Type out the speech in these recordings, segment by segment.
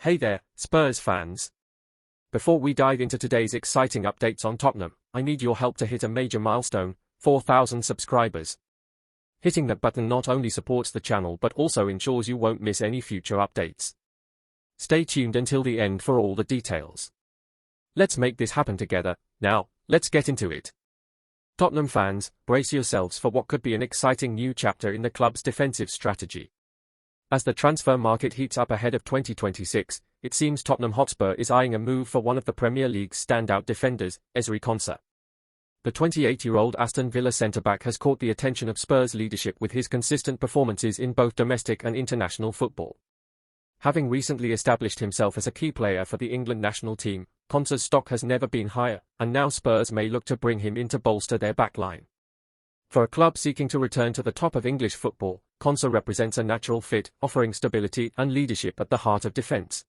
Hey there, Spurs fans. Before we dive into today's exciting updates on Tottenham, I need your help to hit a major milestone, 4,000 subscribers. Hitting that button not only supports the channel but also ensures you won't miss any future updates. Stay tuned until the end for all the details. Let's make this happen together. Now, let's get into it. Tottenham fans, brace yourselves for what could be an exciting new chapter in the club's defensive strategy. As the transfer market heats up ahead of 2026, it seems Tottenham Hotspur is eyeing a move for one of the Premier League's standout defenders, Ezri Konsa. The 28-year-old Aston Villa centre-back has caught the attention of Spurs leadership with his consistent performances in both domestic and international football. Having recently established himself as a key player for the England national team, Konsa's stock has never been higher, and now Spurs may look to bring him in to bolster their backline. For a club seeking to return to the top of English football, Konsa represents a natural fit, offering stability and leadership at the heart of defence.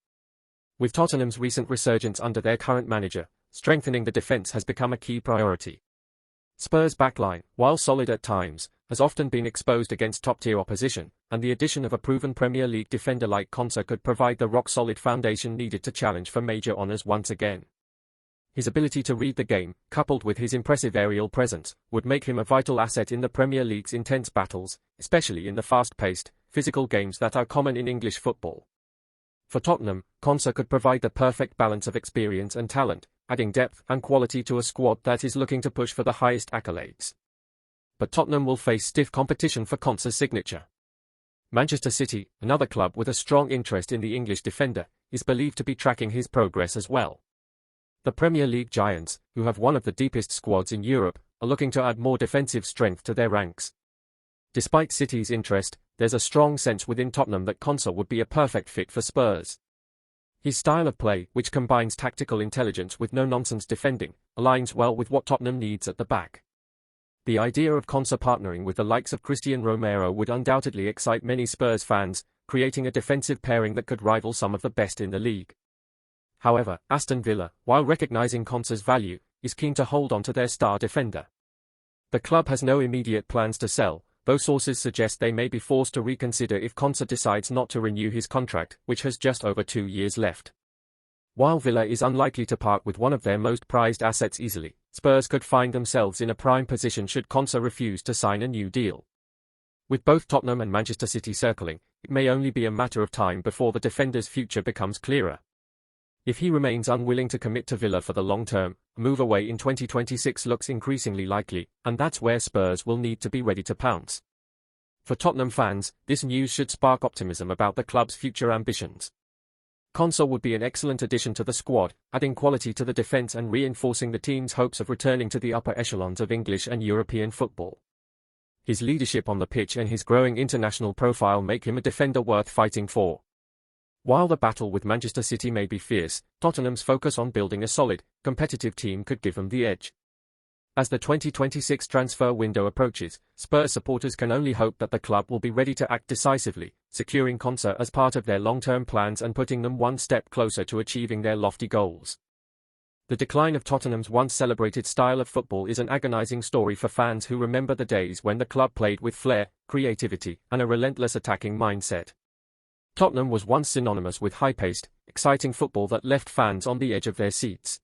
With Tottenham's recent resurgence under their current manager, strengthening the defence has become a key priority. Spurs' backline, while solid at times, has often been exposed against top-tier opposition, and the addition of a proven Premier League defender like Konsa could provide the rock-solid foundation needed to challenge for major honours once again. His ability to read the game, coupled with his impressive aerial presence, would make him a vital asset in the Premier League's intense battles, especially in the fast-paced, physical games that are common in English football. For Tottenham, Konsa could provide the perfect balance of experience and talent, adding depth and quality to a squad that is looking to push for the highest accolades. But Tottenham will face stiff competition for Konsa's signature. Manchester City, another club with a strong interest in the English defender, is believed to be tracking his progress as well. The Premier League giants, who have one of the deepest squads in Europe, are looking to add more defensive strength to their ranks. Despite City's interest, there's a strong sense within Tottenham that Konsa would be a perfect fit for Spurs. His style of play, which combines tactical intelligence with no-nonsense defending, aligns well with what Tottenham needs at the back. The idea of Konsa partnering with the likes of Christian Romero would undoubtedly excite many Spurs fans, creating a defensive pairing that could rival some of the best in the league. However, Aston Villa, while recognising Konsa's value, is keen to hold on to their star defender. The club has no immediate plans to sell, though sources suggest they may be forced to reconsider if Konsa decides not to renew his contract, which has just over 2 years left. While Villa is unlikely to part with one of their most prized assets easily, Spurs could find themselves in a prime position should Konsa refuse to sign a new deal. With both Tottenham and Manchester City circling, it may only be a matter of time before the defender's future becomes clearer. If he remains unwilling to commit to Villa for the long term, a move away in 2026 looks increasingly likely, and that's where Spurs will need to be ready to pounce. For Tottenham fans, this news should spark optimism about the club's future ambitions. Konsa would be an excellent addition to the squad, adding quality to the defence and reinforcing the team's hopes of returning to the upper echelons of English and European football. His leadership on the pitch and his growing international profile make him a defender worth fighting for. While the battle with Manchester City may be fierce, Tottenham's focus on building a solid, competitive team could give them the edge. As the 2026 transfer window approaches, Spurs supporters can only hope that the club will be ready to act decisively, securing Konsa as part of their long-term plans and putting them one step closer to achieving their lofty goals. The decline of Tottenham's once celebrated style of football is an agonizing story for fans who remember the days when the club played with flair, creativity, and a relentless attacking mindset. Tottenham was once synonymous with high-paced, exciting football that left fans on the edge of their seats.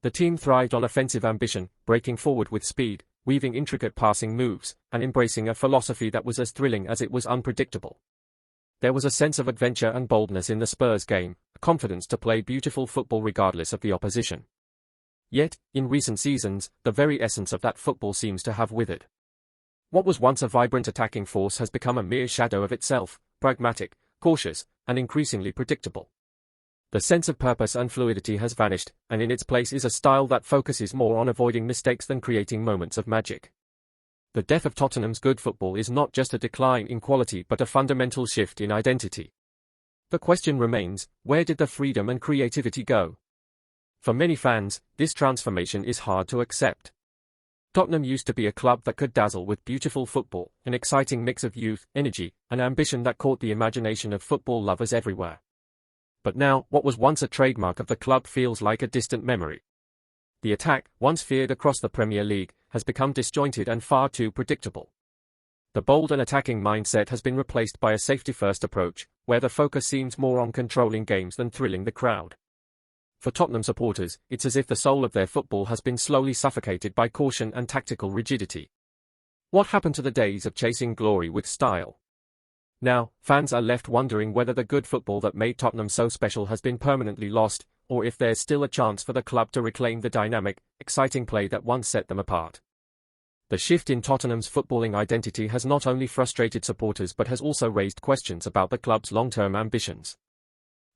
The team thrived on offensive ambition, breaking forward with speed, weaving intricate passing moves, and embracing a philosophy that was as thrilling as it was unpredictable. There was a sense of adventure and boldness in the Spurs game, a confidence to play beautiful football regardless of the opposition. Yet, in recent seasons, the very essence of that football seems to have withered. What was once a vibrant attacking force has become a mere shadow of itself, pragmatic, cautious, and increasingly predictable. The sense of purpose and fluidity has vanished, and in its place is a style that focuses more on avoiding mistakes than creating moments of magic. The death of Tottenham's good football is not just a decline in quality but a fundamental shift in identity. The question remains, where did the freedom and creativity go? For many fans, this transformation is hard to accept. Tottenham used to be a club that could dazzle with beautiful football, an exciting mix of youth, energy, and ambition that caught the imagination of football lovers everywhere. But now, what was once a trademark of the club feels like a distant memory. The attack, once feared across the Premier League, has become disjointed and far too predictable. The bold and attacking mindset has been replaced by a safety-first approach, where the focus seems more on controlling games than thrilling the crowd. For Tottenham supporters, it's as if the soul of their football has been slowly suffocated by caution and tactical rigidity. What happened to the days of chasing glory with style? Now, fans are left wondering whether the good football that made Tottenham so special has been permanently lost, or if there's still a chance for the club to reclaim the dynamic, exciting play that once set them apart. The shift in Tottenham's footballing identity has not only frustrated supporters but has also raised questions about the club's long-term ambitions.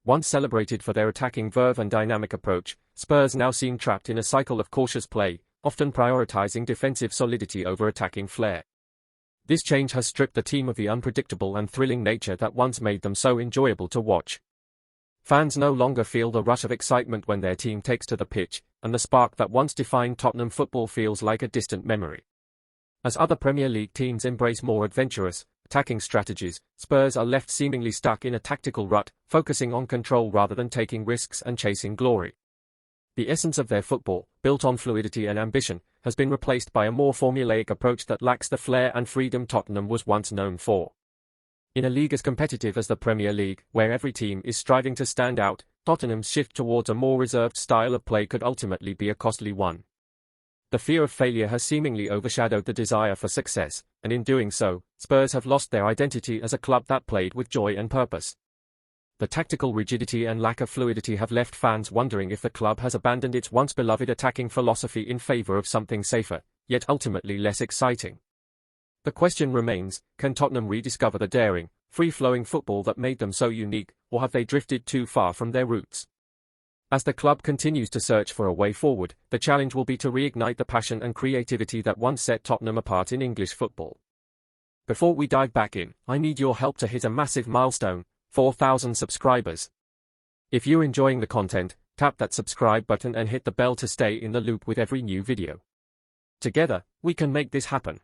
Once celebrated for their attacking verve and dynamic approach, Spurs now seem trapped in a cycle of cautious play, often prioritizing defensive solidity over attacking flair. This change has stripped the team of the unpredictable and thrilling nature that once made them so enjoyable to watch. Fans no longer feel the rush of excitement when their team takes to the pitch, and the spark that once defined Tottenham football feels like a distant memory. As other Premier League teams embrace more adventurous, attacking strategies, Spurs are left seemingly stuck in a tactical rut, focusing on control rather than taking risks and chasing glory. The essence of their football, built on fluidity and ambition, has been replaced by a more formulaic approach that lacks the flair and freedom Tottenham was once known for. In a league as competitive as the Premier League, where every team is striving to stand out, Tottenham's shift towards a more reserved style of play could ultimately be a costly one. The fear of failure has seemingly overshadowed the desire for success, and in doing so, Spurs have lost their identity as a club that played with joy and purpose. The tactical rigidity and lack of fluidity have left fans wondering if the club has abandoned its once beloved attacking philosophy in favor of something safer, yet ultimately less exciting. The question remains, can Tottenham rediscover the daring, free-flowing football that made them so unique, or have they drifted too far from their roots? As the club continues to search for a way forward, the challenge will be to reignite the passion and creativity that once set Tottenham apart in English football. Before we dive back in, I need your help to hit a massive milestone: 4,000 subscribers. If you're enjoying the content, tap that subscribe button and hit the bell to stay in the loop with every new video. Together, we can make this happen.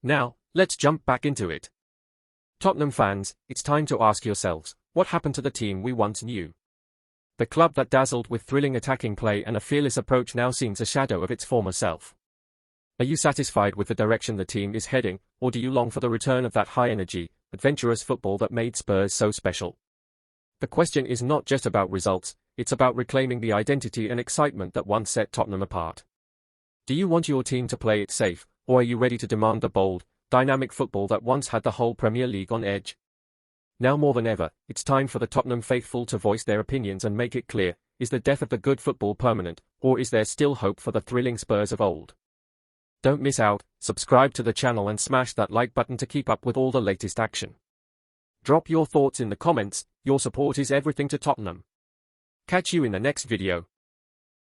Now, let's jump back into it. Tottenham fans, it's time to ask yourselves, what happened to the team we once knew? The club that dazzled with thrilling attacking play and a fearless approach now seems a shadow of its former self. Are you satisfied with the direction the team is heading, or do you long for the return of that high-energy, adventurous football that made Spurs so special? The question is not just about results, it's about reclaiming the identity and excitement that once set Tottenham apart. Do you want your team to play it safe, or are you ready to demand the bold, dynamic football that once had the whole Premier League on edge? Now more than ever, it's time for the Tottenham faithful to voice their opinions and make it clear, is the death of the good football permanent, or is there still hope for the thrilling Spurs of old? Don't miss out, subscribe to the channel and smash that like button to keep up with all the latest action. Drop your thoughts in the comments, your support is everything to Tottenham. Catch you in the next video.